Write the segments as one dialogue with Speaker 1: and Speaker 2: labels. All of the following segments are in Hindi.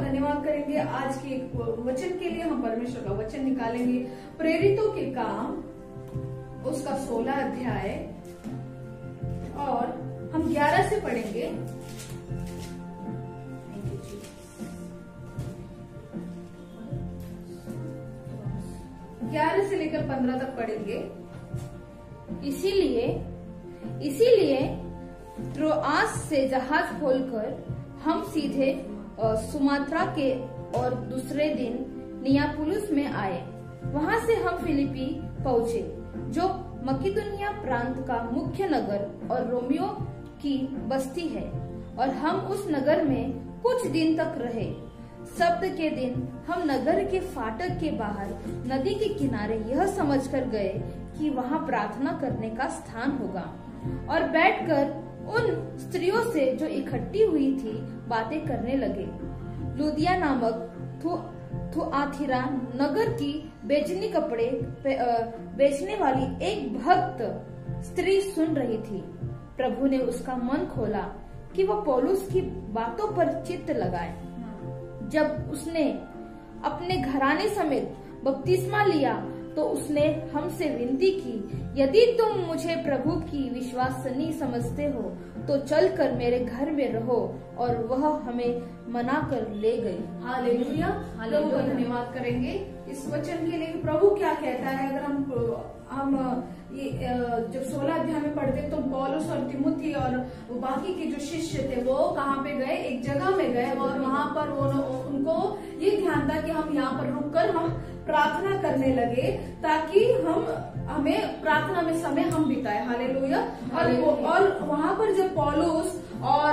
Speaker 1: धन्यवाद करेंगे। आज के एक वचन के लिए हम परमेश्वर का वचन निकालेंगे। प्रेरितों के काम उसका 16 अध्याय और हम 11 से पढ़ेंगे। 11 से लेकर 15 तक पढ़ेंगे।
Speaker 2: इसीलिए त्रोआस से जहाज खोलकर हम सीधे सुमात्रा के और दूसरे दिन नियापुलिस में आए। वहां से हम फिलिपी पहुंचे, जो मकिदुनिया प्रांत का मुख्य नगर और रोमियो की बस्ती है, और हम उस नगर में कुछ दिन तक रहे। सब्त के दिन हम नगर के फाटक के बाहर नदी के किनारे यह समझकर गए कि वहां प्रार्थना करने का स्थान होगा, और बैठकर उन स्त्रियों से जो इकट्ठी हुई थी बातें करने लगे। लुदिया नामक थुआथिरा नगर की बेचनी कपड़े बेचने वाली एक भक्त स्त्री सुन रही थी। प्रभु ने उसका मन खोला कि वह पौलुस की बातों पर चित्त लगाए। जब उसने अपने घराने समेत बपतिस्मा लिया तो उसने हमसे विनती की, यदि तुम मुझे प्रभु की विश्वसनीय समझते हो तो चलकर मेरे घर में रहो, और वह हमें मना कर ले गई।
Speaker 1: हालेलुया। प्रभु का धन्यवाद करेंगे इस वचन के लिए। प्रभु क्या कहता है? अगर हम ये जब 16 अध्याय में पढ़ते तो पौलुस और तिमुथी और बाकी के जो शिष्य थे वो कहाँ पे गए? एक जगह में गए, और वहां पर उनको ये ध्यान था कि हम यहाँ पर रुककर हम प्रार्थना करने लगे, ताकि हमें प्रार्थना में समय हम बिताए। हालेलुया। और वहां पर जब पौलुस और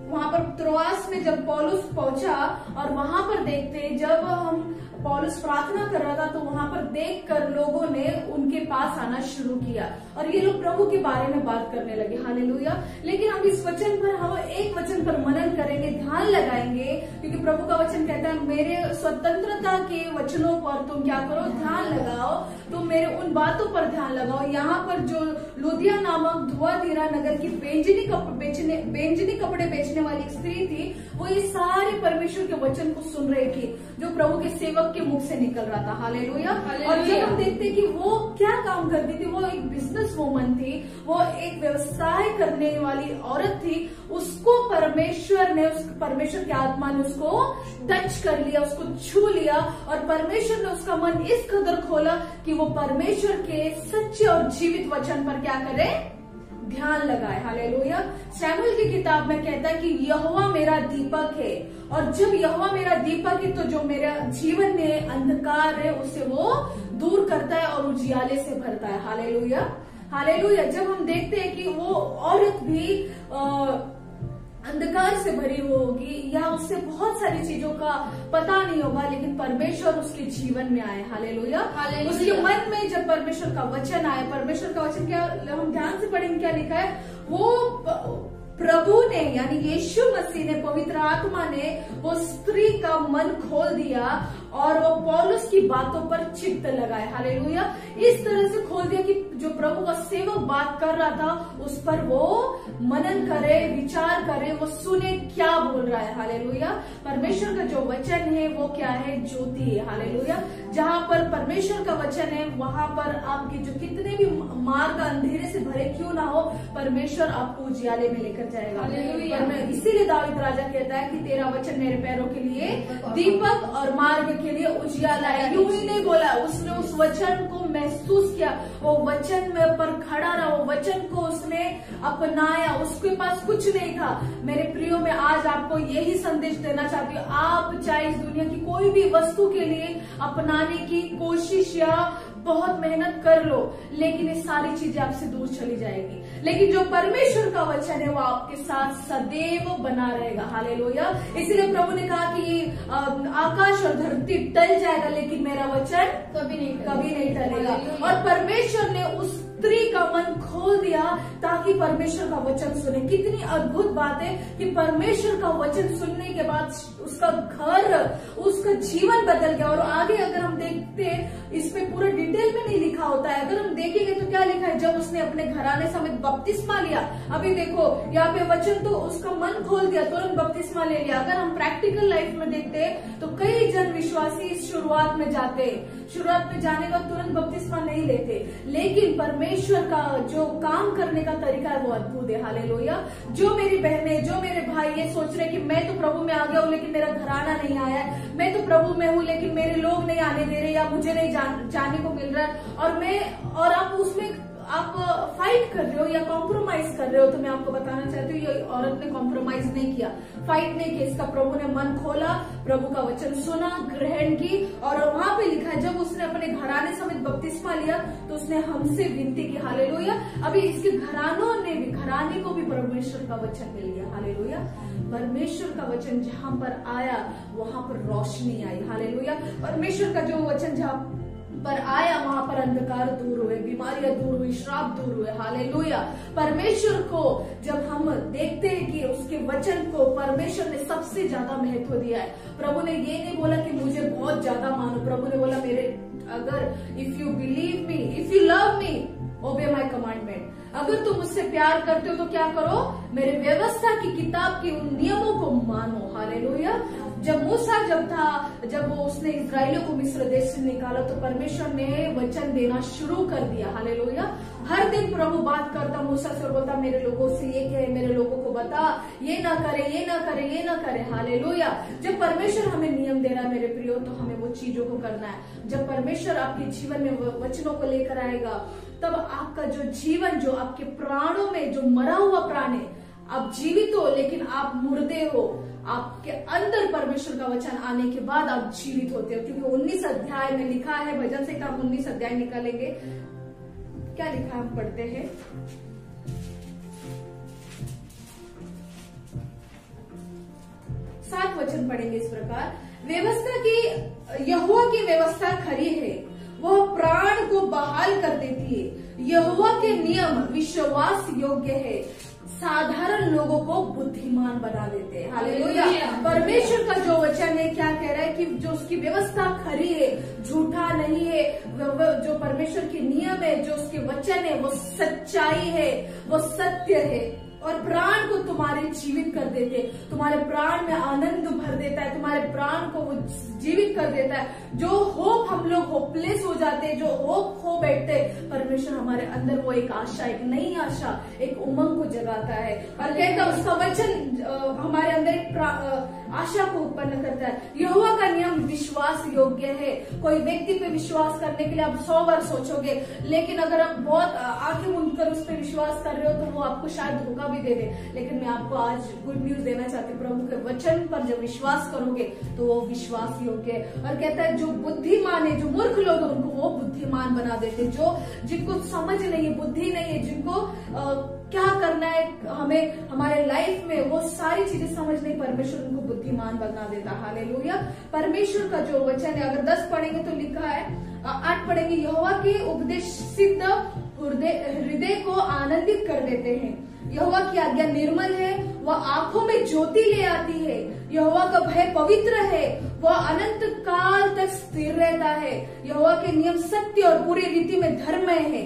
Speaker 1: वहां पर त्रोआस में जब पौलुस पहुंचा, और वहां पर देखते जब हम पौलुस प्रार्थना कर रहा था तो वहां पर देखकर लोगों ने उनके पास आना शुरू किया, और ये लोग प्रभु के बारे में बात करने लगे। हालेलुया। लेकिन हम इस वचन पर हम एक वचन पर मनन करेंगे, ध्यान लगाएंगे, क्योंकि प्रभु का वचन कहता है मेरे स्वतंत्रता के वचनों पर तुम क्या करो? ध्यान लगाओ। तुम मेरे उन बातों पर ध्यान लगाओ। यहाँ पर जो लुदिया नामक थुआथिरा नगर की बेंजनी कपड़े बेचने वाली स्त्री थी, वो ये सारे परमेश्वर के वचन को सुन रही थी जो प्रभु के सेवक के मुख से निकल रहा था। हालेलुया। और जब हम देखते कि वो क्या काम करती थी, वो एक बिजनेस वूमन थी, वो एक व्यवसाय करने वाली औरत थी। उसको परमेश्वर के आत्मा ने उसको टच कर लिया, उसको छू लिया, और परमेश्वर ने उसका मन इस कदर खोला कि वो परमेश्वर के सच्चे और जीवित वचन पर क्या करे? ध्यान लगाए। हालेलुया। शमूएल की किताब में कहता है कि यहोवा मेरा दीपक है, और जब यहोवा मेरा दीपक है तो जो मेरा जीवन में अंधकार है उसे वो दूर करता है और उजियाले से भरता है। हालेलुया। हालेलुया। जब हम देखते हैं कि वो औरत भी अंधकार से भरी होगी, या उससे बहुत सारी चीजों का पता नहीं होगा, लेकिन परमेश्वर उसके जीवन में आए। हालेलुया। उसके मन में जब परमेश्वर का वचन आए, परमेश्वर का वचन क्या, हम ध्यान से पढ़ेंगे क्या लिखा है? वो प्रभु ने यानी यीशु मसीह ने, पवित्र आत्मा ने वो स्त्री का मन खोल दिया, और वो पौलुस की बातों पर चित्त लगाए। हालेलुया। इस तरह से खोल दिया कि जो प्रभु का सेवक बात कर रहा था उस पर वो मनन करे, विचार करे, वो सुने क्या बोल रहा है। हालेलुया। परमेश्वर का जो वचन है वो क्या है? ज्योति है। हालेलुया। जहाँ पर परमेश्वर का वचन है वहां पर आपके जो कितने भी मार्ग अंधेरे से भरे क्यों ना हो, परमेश्वर आपको उजियाले में लेकर जाएगा। इसीलिए दाऊद राजा कहता है कि तेरा वचन मेरे पैरों के लिए दीपक और मार्ग के लिए उजियाला है। यूं ही नहीं बोला, उसने उस वचन को महसूस किया, वो वचन में पर खड़ा रहा, वो वचन को उसने अपनाया। उसके पास कुछ नहीं था। मेरे प्रियो में आज आपको यही संदेश देना चाहती हूँ, आप चाहे इस दुनिया की कोई भी वस्तु के लिए अपनाने की कोशिश या बहुत मेहनत कर लो, लेकिन ये सारी चीजें आपसे दूर चली जाएगी। लेकिन जो परमेश्वर का वचन है वो आपके साथ सदैव बना रहेगा। हालेलुया। इसीलिए प्रभु ने कहा कि आकाश और धरती टल जाएगा, लेकिन मेरा वचन कभी नहीं टलेगा। और परमेश्वर ने उस स्त्री का मन खोल दिया ताकि परमेश्वर का वचन सुने। कितनी अद्भुत बात है कि परमेश्वर का वचन सुनने के बाद बाद उसका घर, उसका जीवन बदल गया। और आगे अगर हम देखते हैं, इस पे पूरा डिटेल में नहीं लिखा होता है, अगर हम देखेंगे तो क्या लिखा है, जब उसने अपने घराने समेत बपतिस्मा लिया। अभी देखो यहाँ पे वचन, तो उसका मन खोल दिया, तुरंत बपतिस्मा ले लिया। अगर हम प्रैक्टिकल लाइफ में देखते हैं तो कई जन विश्वासी शुरुआत में जाते हैं, शुरुआत में जाने का तुरंत बपतिस्मा नहीं लेते, लेकिन परमेश्वर का जो काम करने का तरीका है वो अद्भुत है। हालेलुया। जो मेरी बहनें, जो मेरे भाई ये सोच रहे कि मैं तो प्रभु में आ गया हूँ लेकिन मेरा घराना नहीं आया है, मैं तो प्रभु में हूँ लेकिन मेरे लोग नहीं आने दे रहे, या मुझे नहीं जाने को मिल रहा है, और आप उसमें आप फाइट कर रहे हो या कॉम्प्रोमाइज कर रहे हो, तो मैं आपको बताना चाहती हूँ ये औरत ने कॉम्प्रोमाइज नहीं किया, फाइट नहीं किया। इसका प्रभु ने मन खोला, प्रभु का वचन सुना, ग्रहण की, और वहां पे लिखा है जब उसने अपने घराने समेत बपतिस्मा लिया तो उसने हमसे विनती की। हालेलुया। अभी इसके घराने को भी परमेश्वर का वचन मिल गया। हालेलुया। परमेश्वर का वचन जहां पर आया वहां पर रोशनी आई। हालेलुया। परमेश्वर का जो वचन जहां पर आया वहां पर अंधकार दूर हुए, बीमारियां दूर हुई, श्राप दूर हुए। हालेलुया। परमेश्वर को जब हम देखते हैं कि उसके वचन को परमेश्वर ने सबसे ज्यादा महत्व दिया है। प्रभु ने ये नहीं बोला कि मुझे बहुत ज्यादा मानो, प्रभु ने बोला मेरे अगर if you believe me, if you love me, obey my commandment. अगर तुम मुझसे प्यार करते हो तो क्या करो, मेरे व्यवस्था की किताब के उन नियमों को मानो। हालेलुया। जब मूसा जब वो उसने इस्राएलियों को मिस्र देश से निकाला तो परमेश्वर ने वचन देना शुरू कर दिया। हालेलुया। हर दिन प्रभु बात करता मूसा से और बोलता मेरे लोगों से ये कहे, मेरे लोगों को बता, ये ना करे, ये ना करे, ये ना करे। हालेलुया। जब परमेश्वर हमें नियम दे रहा है मेरे प्रियो, तो हमें वो चीजों को करना है। जब परमेश्वर आपके जीवन में वचनों को लेकर आएगा, तब आपका जो जीवन, जो आपके प्राणों में जो मरा हुआ प्राण है, आप जीवित हो लेकिन आप मुर्दे हो, आपके अंदर परमेश्वर का वचन आने के बाद आप जीवित होते हो। क्योंकि 19 अध्याय में लिखा है, भजन से हम 19 अध्याय निकालेंगे, क्या लिखा हम पढ़ते हैं। 7 वचन पढ़ेंगे इस प्रकार। व्यवस्था की, यहोवा की व्यवस्था खरी है, वह प्राण को बहाल कर देती है। यहोवा के नियम विश्वास योग्य है, साधारण लोगों को बुद्धिमान बना देते हैं। हालेलुया। परमेश्वर का जो वचन है क्या कह रहा है कि जो उसकी व्यवस्था खरी है, झूठा नहीं है, जो परमेश्वर के नियम है, जो उसके वचन है, वो सच्चाई है, वो सत्य है, और प्राण को तुम्हारे जीवित कर देते, तुम्हारे प्राण में आनंद भर देता है, तुम्हारे प्राण को वो जीवित कर देता है। जो होप हम लोग होपलेस हो जाते हैं, जो होप खो बैठते, परमेश्वर हमारे अंदर वो एक आशा, एक नई आशा, एक उमंग को जगाता है, और कहता है उसका वचन हमारे अंदर एक आशा को उत्पन्न करता है। यहोवा का नियम विश्वास योग्य है। कोई व्यक्ति पे विश्वास करने के लिए आप 100 बार सोचोगे, लेकिन अगर आप बहुत आंखें मूंद कर उस पर विश्वास कर रहे हो तो वो आपको शायद धोखा भी दे दे। लेकिन मैं आपको आज गुड न्यूज देना चाहती हूँ, प्रभु के वचन पर जब विश्वास करोगे तो वो विश्वास योग्य है। और कहता है जो बुद्धिमान है, जो मूर्ख लोग हैं उनको वो बुद्धिमान बना देते, जो जिनको समझ नहीं है, बुद्धि नहीं है, जिनको क्या करना है हमें हमारे लाइफ में, वो सारी चीजें समझ नहीं, परमेश्वर उनको बुद्धिमान बना देता। हालेलुया। परमेश्वर का जो वचन है, अगर 10 पढ़ेंगे तो लिखा है, 8 पढ़ेंगे, यहोवा के उपदेश सिद्ध हृदय को आनंदित कर देते हैं। यहोवा की आज्ञा निर्मल है, वह आंखों में ज्योति ले आती है। यहोवा का भय पवित्र है, वह अनंत काल तक स्थिर रहता है। यहोवा के नियम सत्य और पूरी रीति में धर्ममय है।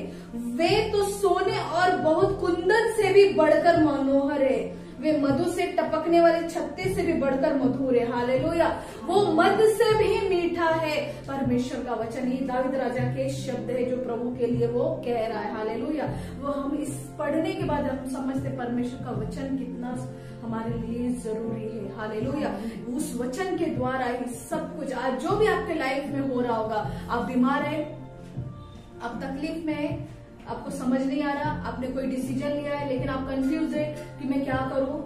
Speaker 1: वे तो सोने और बहुत कुंदन से भी बढ़कर मनोहर है, वे मधु से टपकने वाले छत्ते से भी बढ़कर मधुर है। हालेलुया। वो मध से भी मीठा है। परमेश्वर का वचन, ये दाऊद राजा के शब्द है जो प्रभु के लिए वो कह रहा है। हालेलुया। वो हम इस पढ़ने के बाद हम समझते परमेश्वर का वचन कितना हमारे लिए जरूरी है। हालेलुया। उस वचन के द्वारा ही सब कुछ, आज जो भी आपके लाइफ में हो रहा होगा, आप बीमार है, आप तकलीफ में है, आपको समझ नहीं आ रहा, आपने कोई डिसीजन लिया है लेकिन आप कंफ्यूज है कि मैं क्या करूं,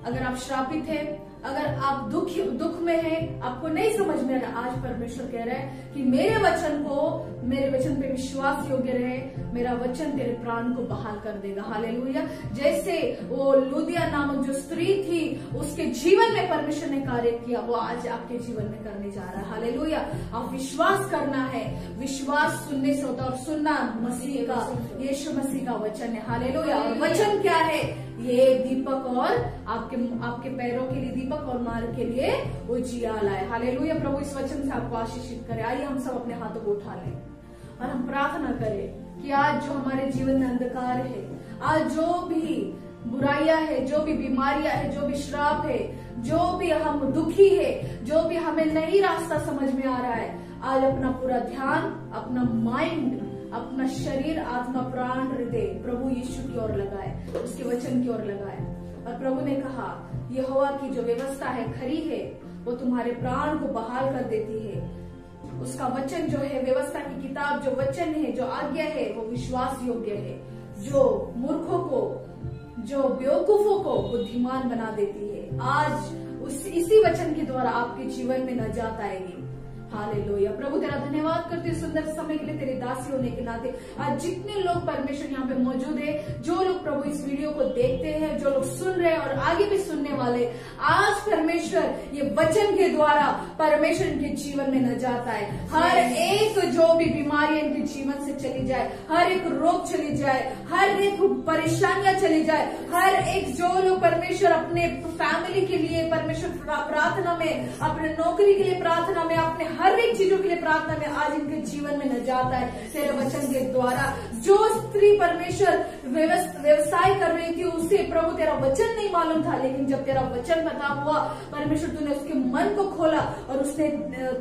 Speaker 1: अगर आप श्रापित है, अगर आप दुख में है, आपको नहीं समझ में आ रहा, आज परमेश्वर कह रहा है कि मेरे वचन पे विश्वास योग्य रहे, मेरा वचन तेरे प्राण को बहाल कर देगा। हालेलुया। जैसे वो लुदिया नामक जो स्त्री थी, उसके जीवन में परमेश्वर ने कार्य किया, वो आज आपके जीवन में करने जा रहा है। हालेलुया। आप विश्वास करना है, विश्वास सुनने से होता है और सुनना मसीह का, यीशु मसीह का वचन है। हालेलुया। और वचन क्या है? ये दीपक और आपके पैरों के लिए दीपक और मार्ग के लिए उजियाला है। हालेलुया। प्रभु इस वचन से आपको आशीषित करे। आइए हम सब अपने हाथों को उठा लें और हम प्रार्थना करें कि आज जो हमारे जीवन में अंधकार है, आज जो भी बुराइयां है, जो भी बीमारियां है, जो भी श्राप है, जो भी हम दुखी है, जो भी हमें नहीं रास्ता समझ में आ रहा है, आज अपना पूरा ध्यान, अपना माइंड, अपना शरीर, आत्मा, प्राण, हृदय प्रभु यीशु की ओर लगाए, उसके वचन की ओर लगाए। और प्रभु ने कहा यहोवा की जो व्यवस्था है खरी है, वो तुम्हारे प्राण को बहाल कर देती है। उसका वचन जो है, व्यवस्था की किताब जो वचन है, जो आज्ञा है, वो विश्वास योग्य है, जो मूर्खों को, जो बेवकूफों को बुद्धिमान बना देती है। आज इसी वचन के द्वारा आपके जीवन में नजात आएगी। हालेलुया। प्रभु तेरा धन्यवाद करते हैं सुंदर समय के लिए, तेरे दासी होने के नाते। आज जितने लोग परमेश्वर यहाँ पे मौजूद है, जो लोग प्रभु इस वीडियो को देखते हैं, जो लोग सुन रहे हैं और आगे भी सुनने वाले, आज परमेश्वर ये वचन के द्वारा परमेश्वर इनके जीवन में नजात आए। हर एक जो भी बीमारी इनके जीवन से चली जाए, हर एक रोग चली जाए, हर एक परेशानियां चली जाए, हर एक जो लोग परमेश्वर अपने फैमिली के लिए परमेश्वर प्रार्थना में, अपने नौकरी के लिए प्रार्थना में, अपने हर एक चीजों के लिए प्रार्थना में, आज इनके जीवन में नजात है तेरे वचन के द्वारा। जो स्त्री परमेश्वर व्यवसाय कर रही थी, उसे प्रभु तेरा वचन नहीं मालूम था, लेकिन जब तेरा वचन पता हुआ परमेश्वर, तूने उसके मन को खोला और उसने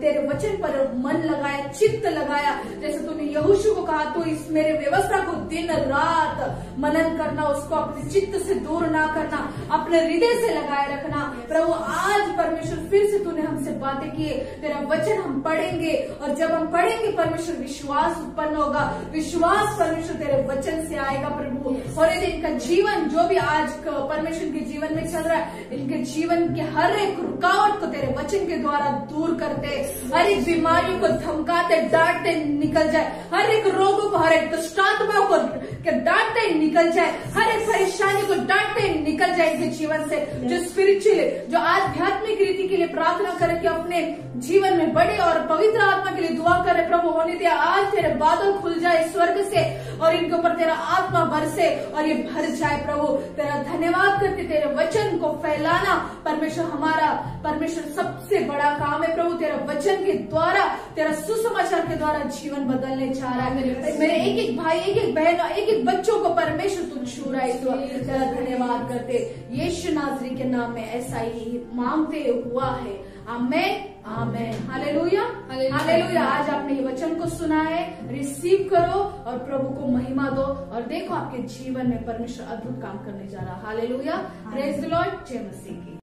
Speaker 1: तेरे वचन पर मन लगाया, चित्त लगाया। जैसे तूने यहोशू को कहा, तो इस मेरे व्यवस्था को दिन रात मनन करना, उसको अपने चित्त से दूर ना करना, अपने हृदय से लगाए रखना। प्रभु आज परमेश्वर फिर से तूने हमसे बातें की, तेरा वचन हम पढ़ेंगे, और जब हम पढ़ेंगे परमेश्वर विश्वास उत्पन्न होगा, विश्वास परमेश्वर तेरे वचन से आएगा प्रभु। और यदि इनका जीवन जो भी आज परमेश्वर के जीवन में चल रहा है, इनके जीवन के हर एक रुकावट को तेरे वचन के द्वारा दूर करते, हर एक बीमारियों को धमकाते, डांटते निकल जाए, हर एक रोगों को, हर एक दुष्टात्मा को डांटते निकल जाए, हर एक परेशानी को डांटते निकल जाए इनके जीवन से। जो स्पिरिचुअल, जो आध्यात्मिक रीति के लिए प्रार्थना करे कि अपने जीवन में बड़े और पवित्र आत्मा के लिए दुआ करे, प्रभु होने दिया आज तेरे बादल खुल जाए स्वर्ग से और इनके ऊपर तेरा आत्मा बरसे और ये भर जाए। प्रभु तेरा धन्यवाद करते, तेरे वचन को फैलाना परमेश्वर हमारा परमेश्वर सबसे बड़ा काम है। प्रभु तेरा वचन के द्वारा, तेरा सुसमाचार के द्वारा जीवन बदलने जा रहा है। मेरे एक एक भाई, एक एक बहन, एक एक बच्चों को परमेश्वर तू छू रहा है। तेरा धन्यवाद करते, यीशु नाज़री के नाम में ऐसा ही मांगते हुआ है, आमेन आमेन। Hallelujah hallelujah. आज आपने ये वचन को सुना है, रिसीव करो और प्रभु को महिमा दो, और देखो आपके जीवन में परमेश्वर अद्भुत काम करने जा रहा है। हालेलुया। Praise the Lord. जय मसीह की।